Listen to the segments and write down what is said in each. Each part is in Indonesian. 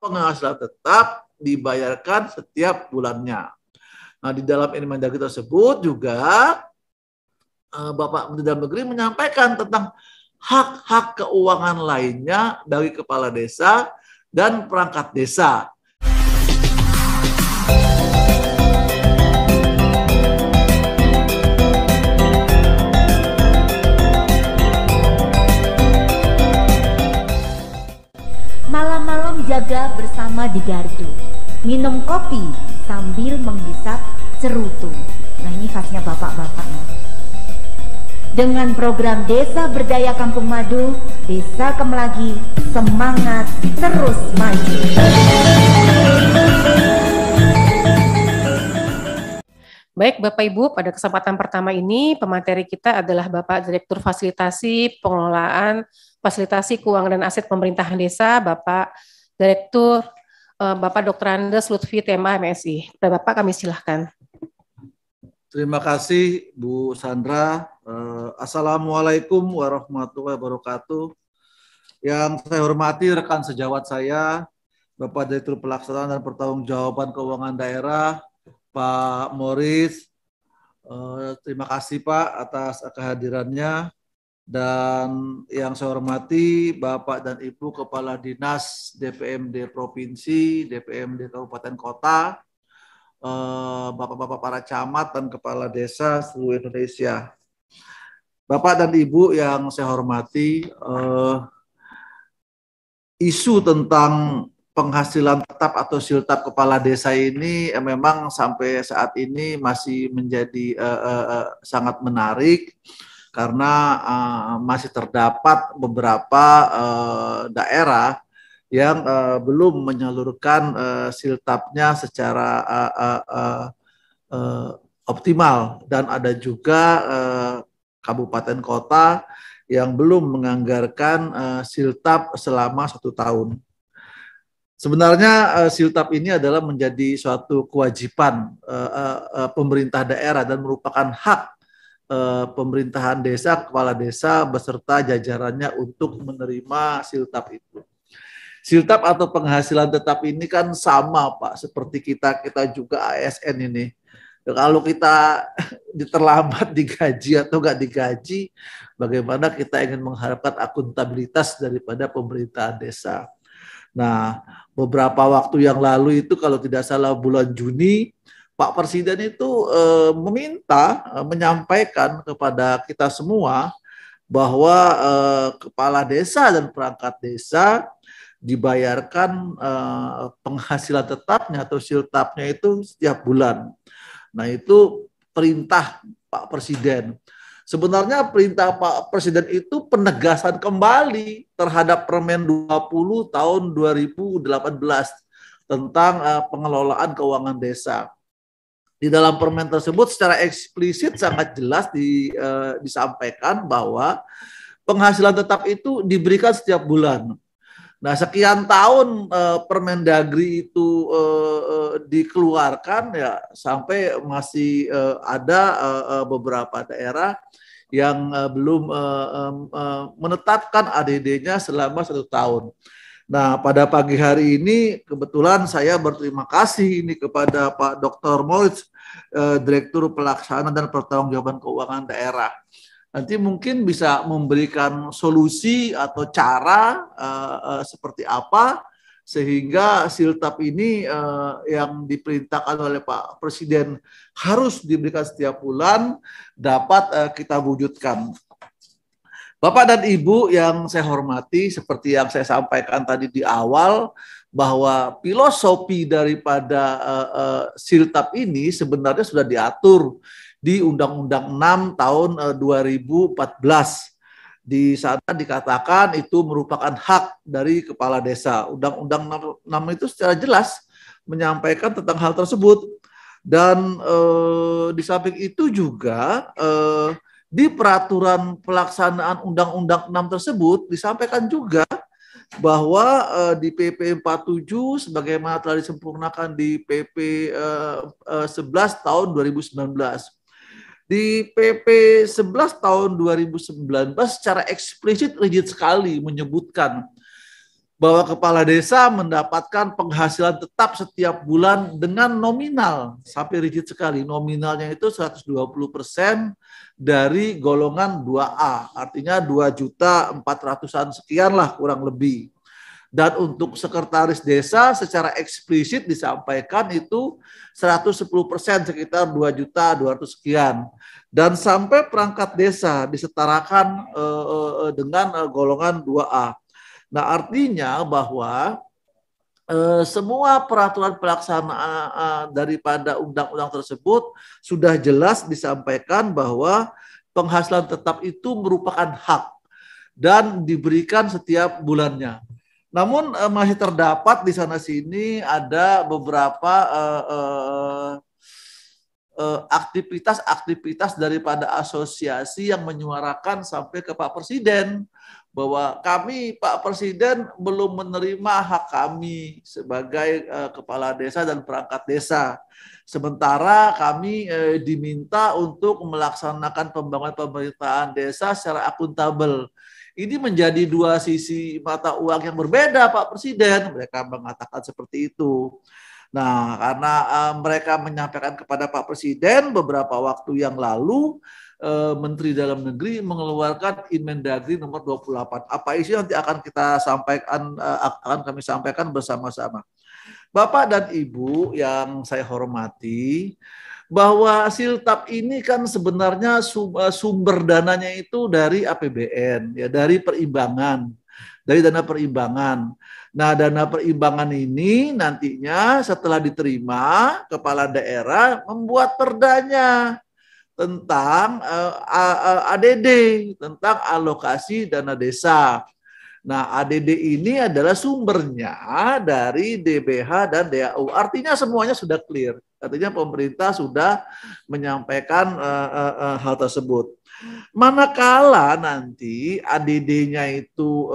penghasilan tetap dibayarkan setiap bulannya. Nah, di dalam Inmendagri tersebut juga Bapak Menteri Dalam Negeri menyampaikan tentang hak-hak keuangan lainnya bagi kepala desa dan perangkat desa. Malam-malam jaga bersama di gardu, minum kopi sambil menghisap cerutu. Nah, ini khasnya bapak-bapak nih. Dengan program Desa Berdaya Kampung Madu, Desa Kemelagi semangat terus maju. Baik Bapak Ibu, pada kesempatan pertama ini pemateri kita adalah Bapak Direktur Fasilitasi Pengelolaan Fasilitasi Keuangan dan Aset Pemerintahan Desa, Bapak Direktur Bapak Dr. Andes Lutfi TMA MSI. Bapak kami silahkan. Terima kasih Bu Sandra. Assalamualaikum warahmatullahi wabarakatuh. Yang saya hormati rekan sejawat saya, Bapak Direktur Pelaksanaan dan Pertanggungjawaban Keuangan Daerah, Pak Morris. Terima kasih Pak atas kehadirannya. Dan yang saya hormati Bapak dan Ibu Kepala Dinas DPMD Provinsi, DPMD Kabupaten Kota, Bapak-bapak para camat dan kepala desa seluruh Indonesia. Bapak dan Ibu yang saya hormati, isu tentang penghasilan tetap atau siltap kepala desa ini memang sampai saat ini masih menjadi sangat menarik karena masih terdapat beberapa daerah yang belum menyalurkan siltapnya secara optimal, dan ada juga kabupaten kota yang belum menganggarkan siltap selama 1 tahun. Sebenarnya siltap ini adalah menjadi suatu kewajiban pemerintah daerah dan merupakan hak pemerintahan desa, kepala desa beserta jajarannya untuk menerima siltap itu. Siltap atau penghasilan tetap ini kan sama Pak, seperti kita juga ASN ini. Kalau kita terlambat digaji atau nggak digaji, bagaimana kita ingin mengharapkan akuntabilitas daripada pemerintahan desa. Nah, beberapa waktu yang lalu itu kalau tidak salah bulan Juni, Pak Presiden itu menyampaikan kepada kita semua bahwa kepala desa dan perangkat desa dibayarkan penghasilan tetapnya atau siltapnya itu setiap bulan. Nah, itu perintah Pak Presiden. Sebenarnya perintah Pak Presiden itu penegasan kembali terhadap Permen 20 tahun 2018 tentang pengelolaan keuangan desa. Di dalam permen tersebut secara eksplisit sangat jelas disampaikan bahwa penghasilan tetap itu diberikan setiap bulan. Nah, sekian tahun Permendagri itu dikeluarkan ya, sampai masih ada beberapa daerah yang belum menetapkan ADD-nya selama 1 tahun. Nah, pada pagi hari ini kebetulan saya berterima kasih ini kepada Pak Dr. Morris, Direktur Pelaksanaan dan Pertanggungjawaban Keuangan Daerah. Nanti mungkin bisa memberikan solusi atau cara seperti apa sehingga siltap ini yang diperintahkan oleh Pak Presiden harus diberikan setiap bulan dapat kita wujudkan. Bapak dan Ibu yang saya hormati, seperti yang saya sampaikan tadi di awal, bahwa filosofi daripada siltap ini sebenarnya sudah diatur di Undang-Undang 6 tahun 2014. Di sana dikatakan itu merupakan hak dari kepala desa. Undang-Undang 6 itu secara jelas menyampaikan tentang hal tersebut. Dan di samping itu juga di peraturan pelaksanaan Undang-Undang 6 tersebut disampaikan juga bahwa di PP 47 sebagaimana telah disempurnakan di PP 11 tahun 2019. Di PP 11 tahun 2019 secara eksplisit rigid sekali menyebutkan bahwa kepala desa mendapatkan penghasilan tetap setiap bulan dengan nominal, sampai rigid sekali. Nominalnya itu 120% dari golongan 2A, artinya 2.400.000-an sekian lah kurang lebih. Dan untuk sekretaris desa secara eksplisit disampaikan itu 110%, sekitar 2.200.000 sekian. Dan sampai perangkat desa disetarakan dengan golongan 2A. Nah, artinya bahwa semua peraturan pelaksanaan daripada undang-undang tersebut sudah jelas disampaikan bahwa penghasilan tetap itu merupakan hak dan diberikan setiap bulannya. Namun masih terdapat di sana sini ada beberapa aktivitas daripada asosiasi yang menyuarakan sampai ke Pak Presiden bahwa kami, Pak Presiden, belum menerima hak kami sebagai kepala desa dan perangkat desa. Sementara kami diminta untuk melaksanakan pembangunan pemerintahan desa secara akuntabel. Ini menjadi dua sisi mata uang yang berbeda, Pak Presiden. Mereka mengatakan seperti itu. Nah, karena mereka menyampaikan kepada Pak Presiden beberapa waktu yang lalu, Menteri Dalam Negeri mengeluarkan Inmendagri nomor 28. Apa isinya nanti akan kita sampaikan, akan kami sampaikan bersama-sama. Bapak dan Ibu yang saya hormati, bahwa Siltap ini kan sebenarnya sumber dananya itu dari APBN, ya, dari perimbangan, dari dana perimbangan. Nah, dana perimbangan ini nantinya setelah diterima, kepala daerah membuat perdanya tentang ADD, tentang alokasi dana desa. Nah, ADD ini adalah sumbernya dari DBH dan DAU. Artinya semuanya sudah clear. Artinya pemerintah sudah menyampaikan hal tersebut. Manakala nanti ADD-nya itu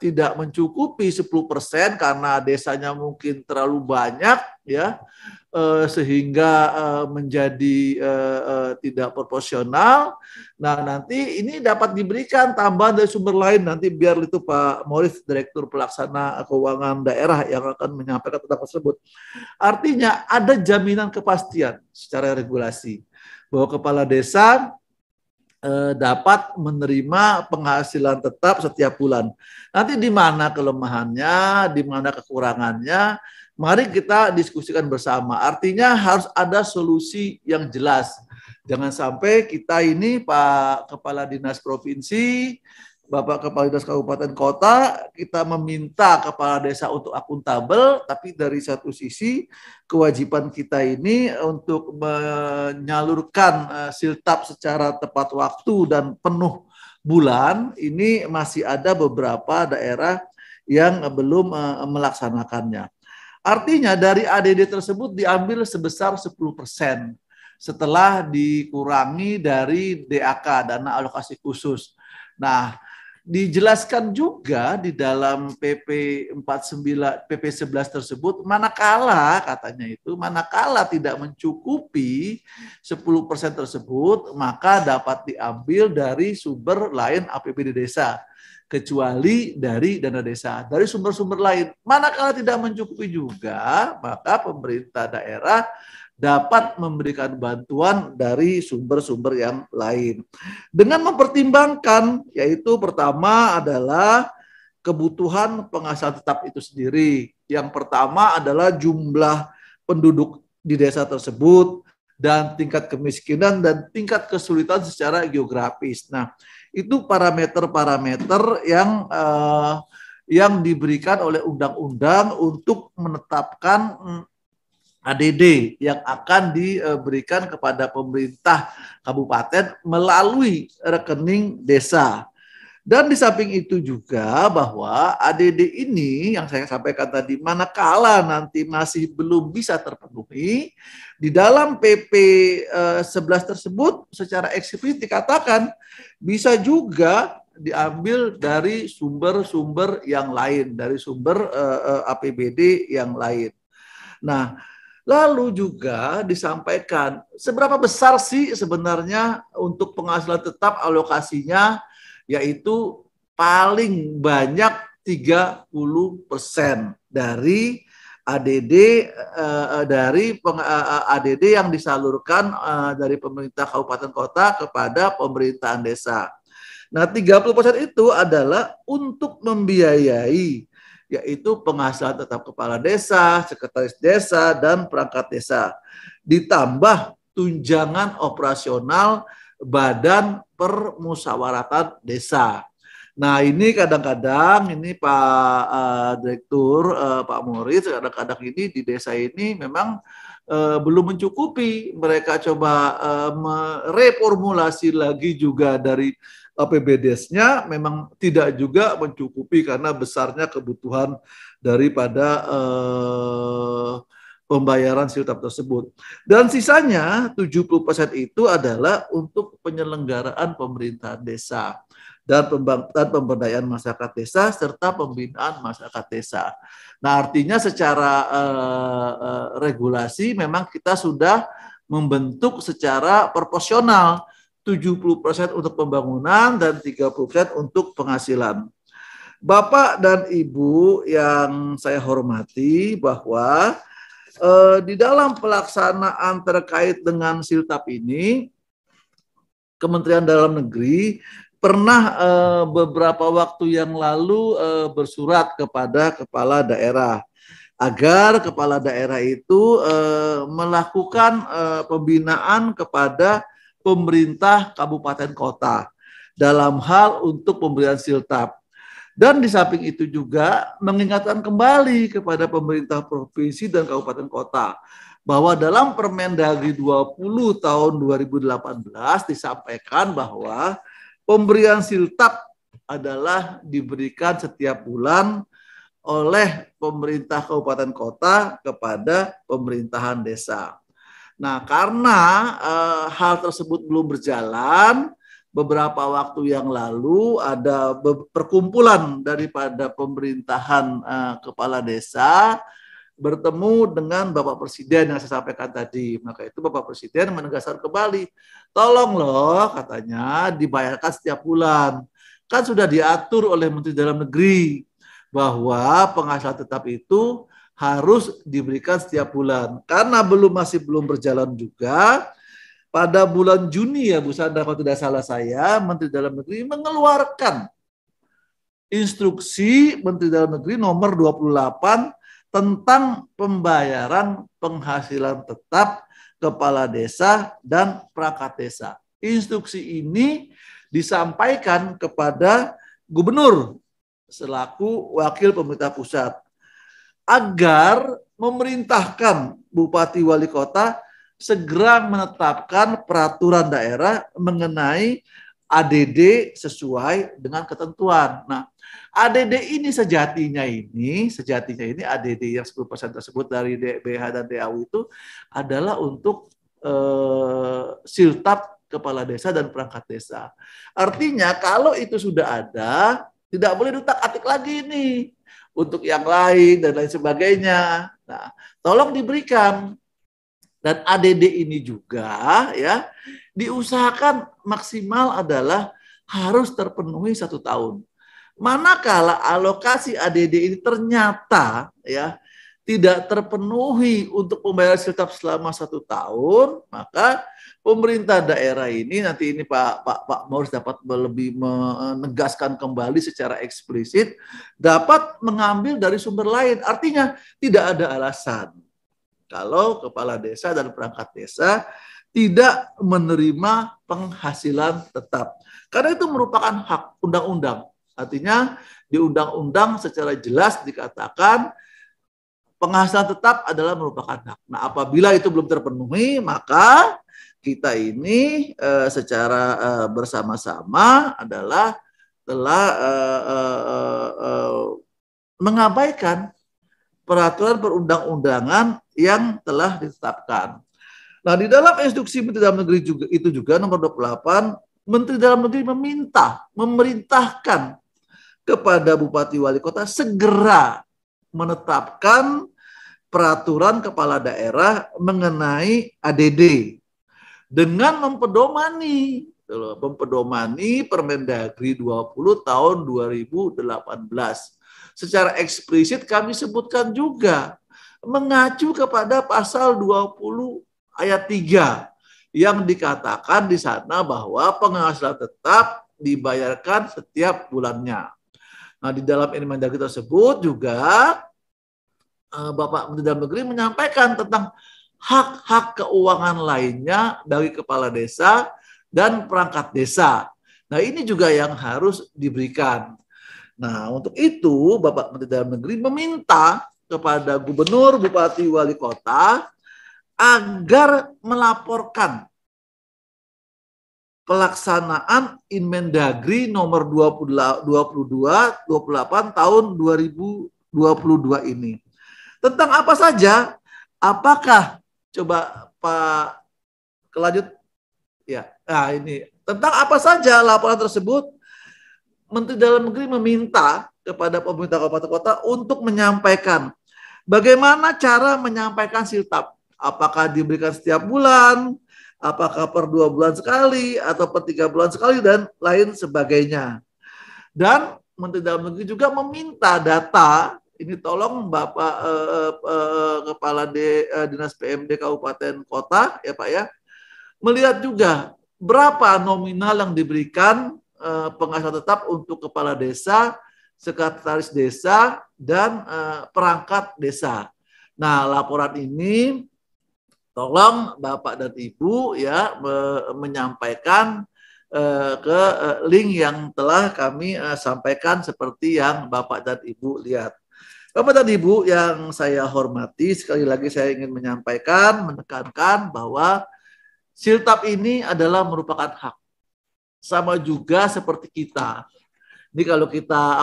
tidak mencukupi 10% karena desanya mungkin terlalu banyak, ya, sehingga menjadi tidak proporsional. Nah, nanti ini dapat diberikan tambahan dari sumber lain. Nanti biar itu Pak Moritz, Direktur Pelaksana Keuangan Daerah, yang akan menyampaikan tentang tersebut. Artinya ada jaminan kepastian secara regulasi bahwa kepala desa dapat menerima penghasilan tetap setiap bulan. Nanti di mana kelemahannya, di mana kekurangannya, mari kita diskusikan bersama. Artinya harus ada solusi yang jelas. Jangan sampai kita ini Pak Kepala Dinas Provinsi, Bapak Kepala Dinas Kabupaten Kota, kita meminta kepala desa untuk akuntabel, tapi dari satu sisi kewajiban kita ini untuk menyalurkan Siltap secara tepat waktu dan penuh bulan, ini masih ada beberapa daerah yang belum melaksanakannya. Artinya dari ADD tersebut diambil sebesar 10% setelah dikurangi dari DAK, dana alokasi khusus. Nah, dijelaskan juga di dalam PP 49, PP 11 tersebut, manakala katanya itu, manakala tidak mencukupi 10% tersebut, maka dapat diambil dari sumber lain APBD desa, kecuali dari dana desa, dari sumber-sumber lain. Manakala tidak mencukupi juga, maka pemerintah daerah dapat memberikan bantuan dari sumber-sumber yang lain. Dengan mempertimbangkan, yaitu pertama adalah kebutuhan penghasilan tetap itu sendiri. Yang pertama adalah jumlah penduduk di desa tersebut, dan tingkat kemiskinan dan tingkat kesulitan secara geografis. Nah, itu parameter-parameter yang diberikan oleh undang-undang untuk menetapkan ADD yang akan diberikan kepada pemerintah kabupaten melalui rekening desa. Dan di samping itu juga bahwa ADD ini yang saya sampaikan tadi, manakala nanti masih belum bisa terpenuhi, di dalam PP 11 tersebut secara eksplisit dikatakan bisa juga diambil dari sumber-sumber yang lain, dari sumber APBD yang lain. Nah, lalu juga disampaikan seberapa besar sih sebenarnya untuk penghasilan tetap alokasinya, yaitu paling banyak 30% dari ADD ADD yang disalurkan dari pemerintah kabupaten kota kepada pemerintahan desa. Nah, 30% itu adalah untuk membiayai, yaitu penghasilan tetap kepala desa, sekretaris desa, dan perangkat desa. Ditambah tunjangan operasional Badan Permusyawaratan Desa. Nah, ini kadang-kadang ini Pak Direktur, Pak Moritz, kadang-kadang ini di desa ini memang belum mencukupi. Mereka coba mereformulasi lagi juga dari APBDes-nya, memang tidak juga mencukupi karena besarnya kebutuhan daripada pembayaran siltap tersebut. Dan sisanya 70% itu adalah untuk penyelenggaraan pemerintahan desa dan pemberdayaan masyarakat desa serta pembinaan masyarakat desa. Nah, artinya secara regulasi memang kita sudah membentuk secara proporsional 70% untuk pembangunan dan 30% untuk penghasilan. Bapak dan Ibu yang saya hormati, bahwa di dalam pelaksanaan terkait dengan siltap ini, Kementerian Dalam Negeri pernah beberapa waktu yang lalu bersurat kepada kepala daerah agar kepala daerah itu melakukan pembinaan kepada pemerintah kabupaten kota dalam hal untuk pemberian siltap. Dan di samping itu juga mengingatkan kembali kepada pemerintah provinsi dan kabupaten kota bahwa dalam Permendagri 20 tahun 2018 disampaikan bahwa pemberian siltap adalah diberikan setiap bulan oleh pemerintah kabupaten kota kepada pemerintahan desa. Nah, karena hal tersebut belum berjalan, beberapa waktu yang lalu ada perkumpulan daripada pemerintahan kepala desa bertemu dengan Bapak Presiden yang saya sampaikan tadi. Maka itu Bapak Presiden menegaskan kembali, tolong loh katanya dibayarkan setiap bulan. Kan sudah diatur oleh Menteri Dalam Negeri bahwa penghasilan tetap itu harus diberikan setiap bulan. Karena masih belum berjalan juga, pada bulan Juni ya Bu Sandra, kalau tidak salah saya, Menteri Dalam Negeri mengeluarkan instruksi Menteri Dalam Negeri nomor 28 tentang pembayaran penghasilan tetap kepala desa dan perangkat desa. Instruksi ini disampaikan kepada gubernur selaku wakil pemerintah pusat agar memerintahkan bupati wali kota segera menetapkan peraturan daerah mengenai ADD sesuai dengan ketentuan. Nah, ADD ini sejatinya ini ADD yang 10% tersebut dari DBH dan DAU itu adalah untuk siltap kepala desa dan perangkat desa. Artinya kalau itu sudah ada, tidak boleh diutak-atik lagi nih untuk yang lain dan lain sebagainya. Nah, tolong diberikan. Dan ADD ini juga ya diusahakan maksimal adalah harus terpenuhi 1 tahun. Manakala alokasi ADD ini ternyata ya tidak terpenuhi untuk pembayaran siltap selama 1 tahun, maka pemerintah daerah ini nanti ini Pak Moritz dapat lebih menegaskan kembali secara eksplisit dapat mengambil dari sumber lain. Artinya tidak ada alasan kalau kepala desa dan perangkat desa tidak menerima penghasilan tetap. Karena itu merupakan hak undang-undang. Artinya di undang-undang secara jelas dikatakan penghasilan tetap adalah merupakan hak. Nah, apabila itu belum terpenuhi, maka kita ini secara bersama-sama adalah telah mengabaikan peraturan perundang-undangan yang telah ditetapkan. Nah, di dalam instruksi Menteri Dalam Negeri juga nomor 28, Menteri Dalam Negeri memerintahkan kepada Bupati Wali Kota segera menetapkan peraturan kepala daerah mengenai ADD dengan mempedomani Permendagri 20 tahun 2018. secara eksplisit kami sebutkan juga mengacu kepada pasal 20 ayat 3 yang dikatakan di sana bahwa penghasilan tetap dibayarkan setiap bulannya. Nah, di dalam Inmendagri tersebut juga Bapak Menteri Dalam Negeri menyampaikan tentang hak-hak keuangan lainnya bagi kepala desa dan perangkat desa. Nah, ini juga yang harus diberikan. Nah, untuk itu Bapak Menteri Dalam Negeri meminta kepada gubernur, bupati, wali kota agar melaporkan pelaksanaan Inmendagri nomor 22/28 tahun 2022 ini. Tentang apa saja? Apakah coba Pak kelanjut ya. Nah, ini tentang apa saja laporan tersebut? Menteri Dalam Negeri meminta kepada pemerintah kabupaten kota untuk menyampaikan bagaimana cara menyampaikan siltap. Apakah diberikan setiap bulan, apakah per 2 bulan sekali, atau per 3 bulan sekali, dan lain sebagainya. Dan Menteri Dalam Negeri juga meminta data, ini tolong Bapak Kepala Dinas PMD Kabupaten Kota, ya Pak ya, melihat juga berapa nominal yang diberikan penghasilan tetap untuk kepala desa, sekretaris desa, dan perangkat desa. Nah, laporan ini tolong Bapak dan Ibu ya menyampaikan ke link yang telah kami sampaikan seperti yang Bapak dan Ibu lihat. Bapak dan Ibu yang saya hormati, sekali lagi saya ingin menyampaikan, menekankan bahwa siltap ini adalah merupakan hak. Sama juga seperti kita. Ini kalau kita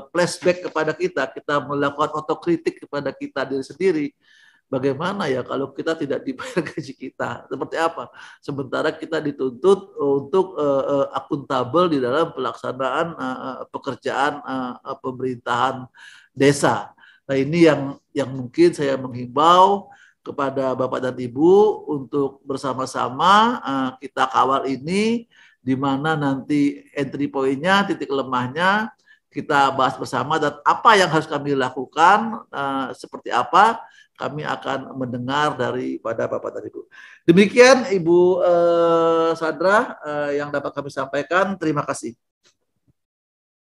flashback kepada kita melakukan otokritik kepada kita diri sendiri. Bagaimana ya kalau kita tidak dibayar gaji kita? Seperti apa? Sementara kita dituntut untuk akuntabel di dalam pelaksanaan pekerjaan pemerintahan desa. Nah, ini yang mungkin saya menghimbau kepada Bapak dan Ibu untuk bersama-sama kita kawal ini, di mana nanti entry point-nya, titik lemahnya kita bahas bersama, dan apa yang harus kami lakukan, seperti apa kami akan mendengar daripada Bapak dan Ibu. Demikian Ibu Sandra yang dapat kami sampaikan. Terima kasih.